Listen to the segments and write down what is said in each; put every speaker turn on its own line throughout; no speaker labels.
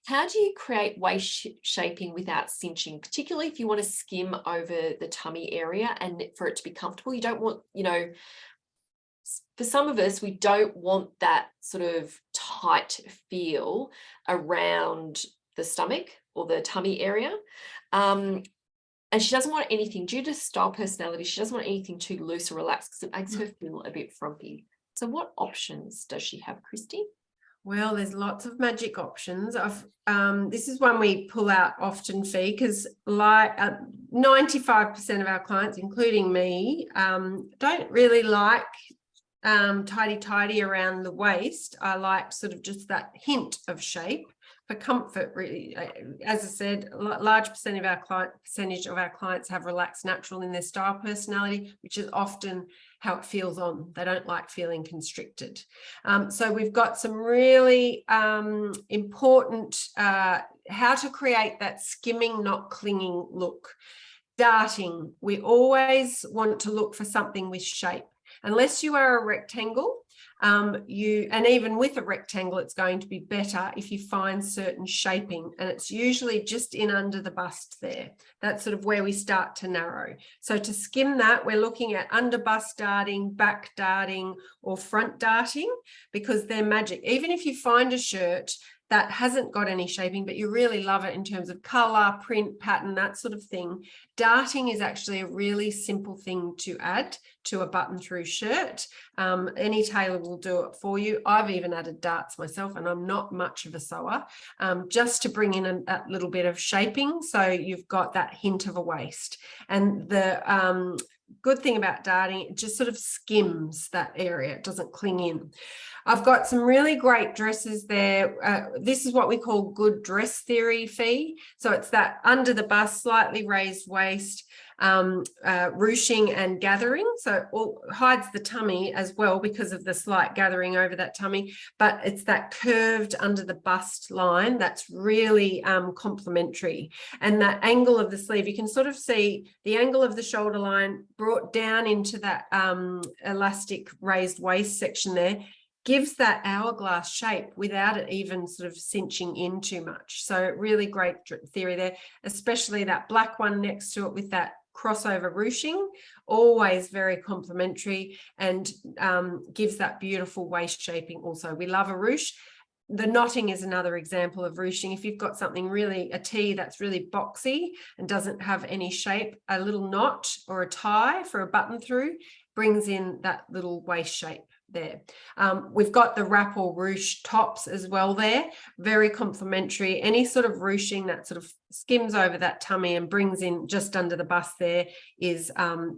How do you create waist shaping without cinching, particularly if you want to skim over the tummy area and for it to be comfortable? You don't want, for some of us, we don't want that sort of tight feel around the stomach or the tummy area. And she doesn't want anything, due to style personality, she doesn't want anything too loose or relaxed because it makes her feel a bit frumpy. So what options does she have, Kristi?
Well, there's lots of magic options. This is one we pull out often, Fee, because like 95% of our clients, including me, don't really like tidy tidy around the waist. I like sort of just that hint of shape for comfort. Really, as I said, a large percentage of our clients have relaxed natural in their style personality, which is often how it feels on. They don't like feeling constricted. So we've got some really important how to create that skimming, not clinging look. Darting, we always want to look for something with shape. Unless you are a rectangle, and even with a rectangle, it's going to be better if you find certain shaping, and it's usually just in under the bust there. That's sort of where we start to narrow. So to skim that, we're looking at under bust darting, back darting, or front darting, because they're magic. Even if you find a shirt that hasn't got any shaping, but you really love it in terms of color, print, pattern, that sort of thing, darting is actually a really simple thing to add to a button through shirt. Any tailor will do it for you. I've even added darts myself, and I'm not much of a sewer, just to bring in that little bit of shaping, so you've got that hint of a waist. And the good thing about darting, it just sort of skims that area. It doesn't cling in. I've got some really great dresses there. This is what we call good dress theory, Fee. So it's that under the bust, slightly raised waist, ruching and gathering. So it all hides the tummy as well because of the slight gathering over that tummy, but it's that curved under the bust line that's really complementary. And that angle of the sleeve, you can sort of see the angle of the shoulder line brought down into that elastic raised waist section there, gives that hourglass shape without it even sort of cinching in too much. So really great theory there, especially that black one next to it with that crossover ruching, always very complimentary, and gives that beautiful waist shaping also. We love a ruche. The knotting is another example of ruching. If you've got something really, a tee that's really boxy and doesn't have any shape, a little knot or a tie for a button through brings in that little waist shape there. We've got the wrap or ruche tops as well there, very complimentary. Any sort of ruching that sort of skims over that tummy and brings in just under the bust there is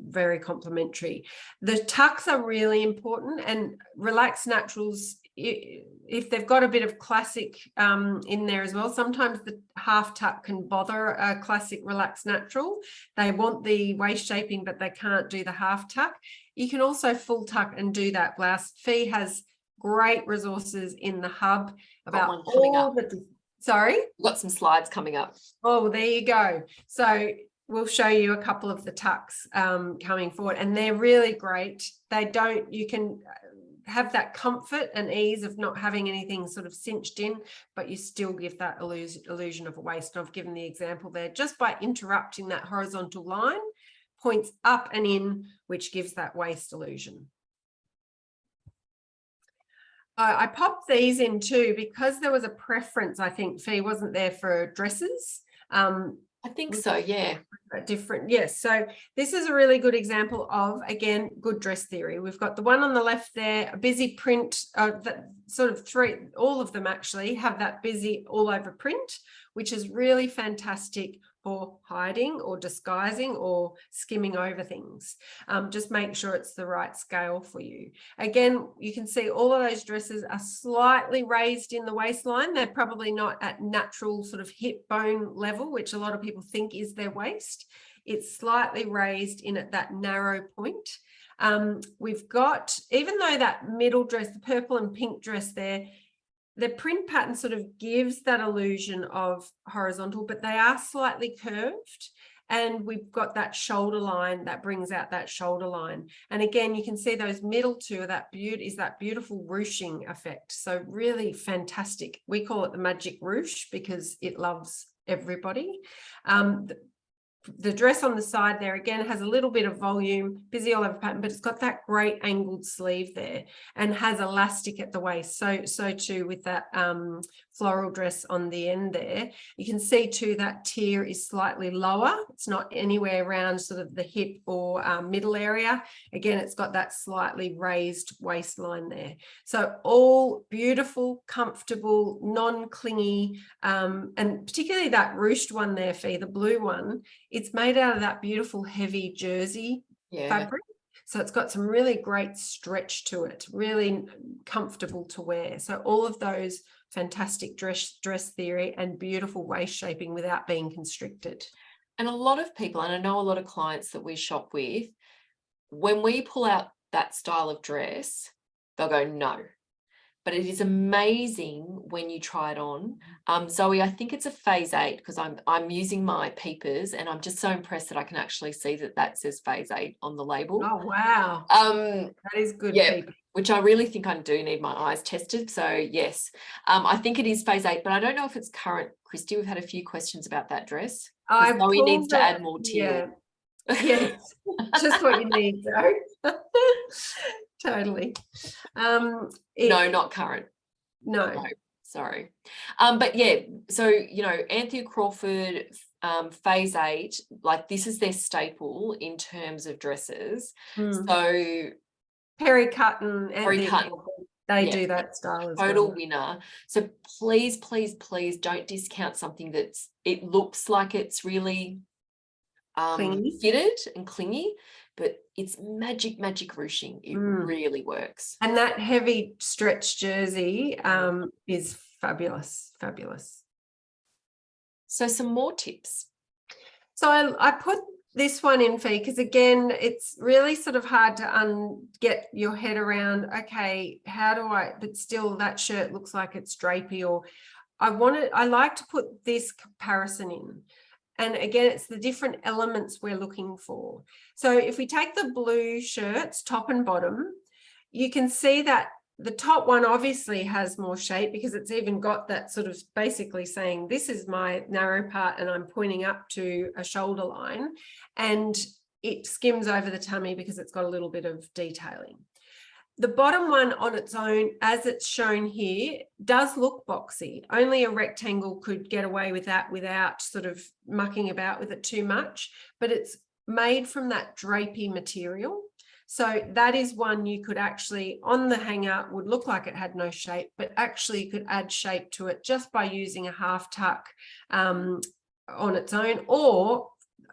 very complimentary. The tucks are really important, and relaxed naturals, if they've got a bit of classic in there as well, sometimes the half tuck can bother a classic relaxed natural. They want the waist shaping, but they can't do the half tuck. You can also full tuck and do that blouse. Fee has great resources in the hub about all the... Sorry?
We've got some slides coming up.
Oh, there you go. So we'll show you a couple of the tucks coming forward, and they're really great. You can have that comfort and ease of not having anything sort of cinched in, but you still give that illusion of a waist. And I've given the example there just by interrupting that horizontal line, points up and in, which gives that waist illusion. I popped these in too because there was a preference, I think, Fee, wasn't there, for dresses?
I think so, yeah.
Different, yes. So this is a really good example of, again, good dress theory. We've got the one on the left there, a busy print, that sort of all of them actually have that busy all over print, which is really fantastic for hiding or disguising or skimming over things. Just make sure it's the right scale for you. Again, you can see all of those dresses are slightly raised in the waistline. They're probably not at natural sort of hip bone level, which a lot of people think is their waist. It's slightly raised in at that narrow point. We've got, even though that middle dress, the purple and pink dress there, the print pattern sort of gives that illusion of horizontal, but they are slightly curved. And we've got that shoulder line that brings out that shoulder line. And again, you can see those middle two are that beautiful ruching effect. So really fantastic. We call it the magic ruche because it loves everybody. The dress on the side there again has a little bit of volume, busy all over pattern, but it's got that great angled sleeve there and has elastic at the waist. So too with that floral dress on the end there. You can see too that tier is slightly lower. It's not anywhere around sort of the hip or middle area. Again, it's got that slightly raised waistline there. So all beautiful, comfortable, non-clingy, and particularly that ruched one there, Fee, the blue one. It's made out of that beautiful heavy jersey fabric. So it's got some really great stretch to it, really comfortable to wear. So all of those fantastic dress theory and beautiful waist shaping without being constricted.
And a lot of people, and I know a lot of clients that we shop with, when we pull out that style of dress, they'll go, no. But it is amazing when you try it on. Zoe, I think it's a phase 8 because I'm using my peepers and I'm just so impressed that I can actually see that says phase 8 on the label.
Oh, wow.
That
is good.
Yeah, which I really think I do need my eyes tested. So yes, I think it is phase 8, but I don't know if it's current. Kristi, we've had a few questions about that dress. Zoe needs to add more teal.
Yes, just what you need, Zoe. Totally.
No, not current.
No,
sorry. But yeah, so Anthea Crawford, phase 8, like this is their staple in terms of dresses. So
Perry Cutton, they do that style as
total
well.
winner. So please don't discount something it looks like it's really fitted and clingy, but it's magic ruching. It really works.
And that heavy stretch jersey is fabulous.
So some more tips. So
I put this one in, Fee, because again, it's really sort of hard to get your head around, okay, how do but still that shirt looks like it's drapey, or I like to put this comparison in. And again, it's the different elements we're looking for. So if we take the blue shirts, top and bottom, you can see that the top one obviously has more shape because it's even got that sort of basically saying, this is my narrow part and I'm pointing up to a shoulder line, and it skims over the tummy because it's got a little bit of detailing. The bottom one on its own, as it's shown here, does look boxy. Only a rectangle could get away with that without sort of mucking about with it too much, but it's made from that drapey material. So that is one you could actually, on the hanger, would look like it had no shape, but actually you could add shape to it just by using a half tuck on its own, or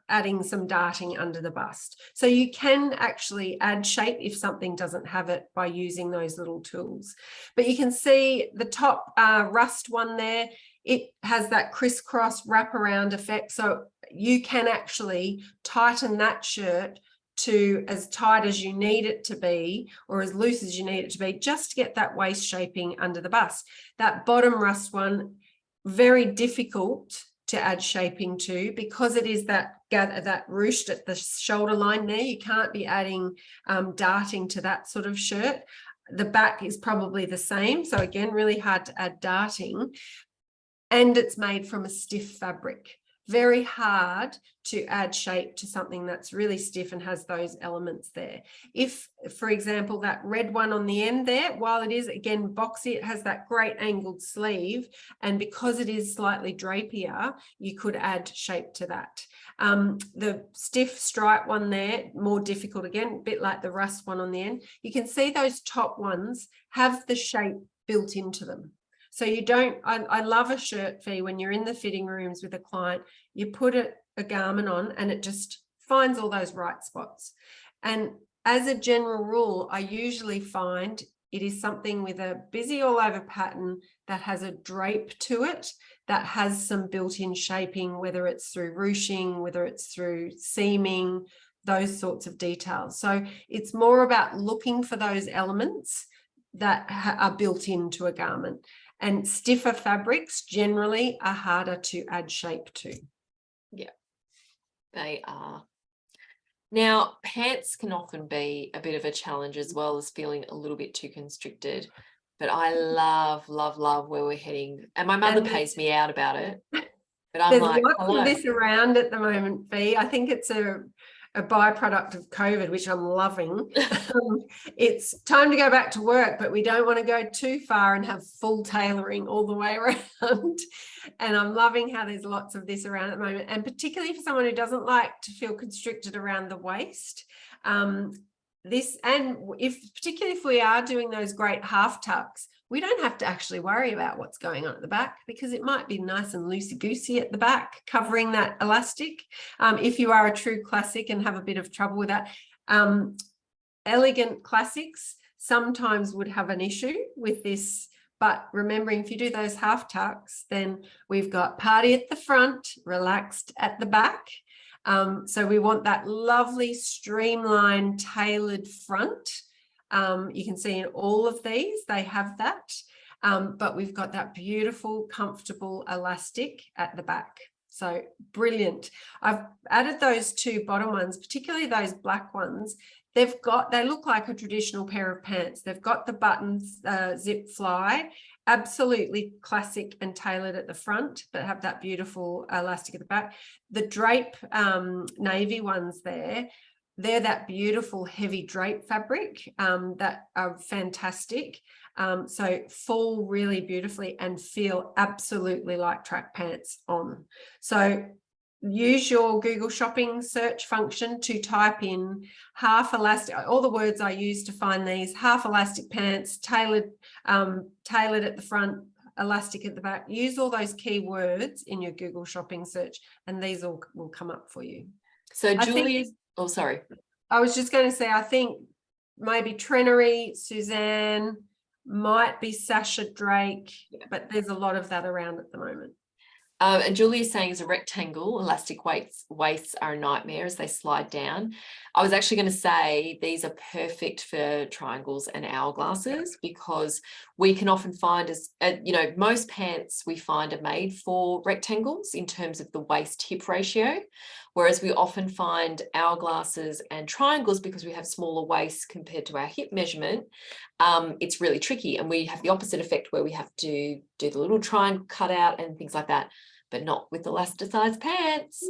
adding some darting under the bust. So you can actually add shape if something doesn't have it by using those little tools. But you can see the top rust one there, it has that crisscross wraparound effect. So you can actually tighten that shirt to as tight as you need it to be, or as loose as you need it to be, just to get that waist shaping under the bust. That bottom rust one, very difficult to add shaping to because it is that ruched at the shoulder line there. You can't be adding darting to that sort of shirt. The back is probably the same. So again, really hard to add darting. And it's made from a stiff fabric. Very hard to add shape to something that's really stiff and has those elements there. If, for example, that red one on the end there, while it is, again, boxy, it has that great angled sleeve. And because it is slightly drapier, you could add shape to that. The stiff stripe one there, more difficult again, a bit like the rust one on the end. You can see those top ones have the shape built into them. So you don't, I love a shirt, Fee, when you're in the fitting rooms with a client, you put a garment on and it just finds all those right spots. And as a general rule, I usually find it is something with a busy all over pattern that has a drape to it, that has some built-in shaping, whether it's through ruching, whether it's through seaming, those sorts of details. So it's more about looking for those elements that are built into a garment. And stiffer fabrics generally are harder to add shape to.
Yeah. They are. Now, pants can often be a bit of a challenge as well as feeling a little bit too constricted. But I love, love, love where we're heading. And my mother
And
pays me out about it. But I'm
there's
like,
lots
hello.
of this around at the moment, Fee. I think it's a byproduct of COVID, which I'm loving. It's time to go back to work, but we don't want to go too far and have full tailoring all the way around. And I'm loving how there's lots of this around at the moment, and particularly for someone who doesn't like to feel constricted around the waist. This, and particularly if we are doing those great half tucks, we don't have to actually worry about what's going on at the back, because it might be nice and loosey-goosey at the back, covering that elastic. If you are a true classic and have a bit of trouble with that, elegant classics sometimes would have an issue with this. But remembering, if you do those half tucks, then we've got party at the front, relaxed at the back. So we want that lovely streamlined tailored front. You can see in all of these they have that, but we've got that beautiful comfortable elastic at the back. So brilliant. I've added those two bottom ones, particularly those black ones. They look like a traditional pair of pants. They've got the buttons, zip fly, absolutely classic and tailored at the front, but have that beautiful elastic at the back. The drape navy ones they're that beautiful heavy drape fabric that are fantastic. So fall really beautifully and feel absolutely like track pants on. So use your Google shopping search function to type in half elastic, all the words I use to find these: half elastic pants, tailored at the front, elastic at the back. Use all those keywords in your Google shopping search and these all will come up for you.
So Julie, oh, sorry.
I was just going to say, I think maybe Trenery, Suzanne, might be Sasha Drake, but there's a lot of that around at the moment.
And Julie is saying, as a rectangle, elastic waists are a nightmare as they slide down. I was actually going to say these are perfect for triangles and hourglasses, because we can often find most pants we find are made for rectangles in terms of the waist hip ratio, whereas we often find hourglasses and triangles, because we have smaller waists compared to our hip measurement. It's really tricky, and we have the opposite effect where we have to do the little triangle cutout and things like that, but not with elasticized pants.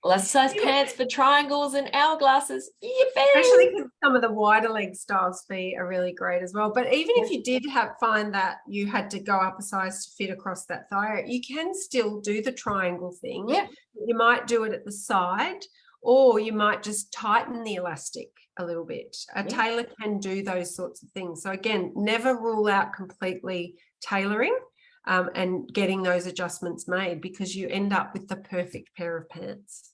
Elasticized pants for triangles and hourglasses.
Especially because some of the wider leg styles are really great as well. But even if you did find that you had to go up a size to fit across that thigh, you can still do the triangle thing.
Yeah.
You might do it at the side, or you might just tighten the elastic a little bit. A tailor can do those sorts of things. So again, never rule out completely tailoring and getting those adjustments made, because you end up with the perfect pair of pants.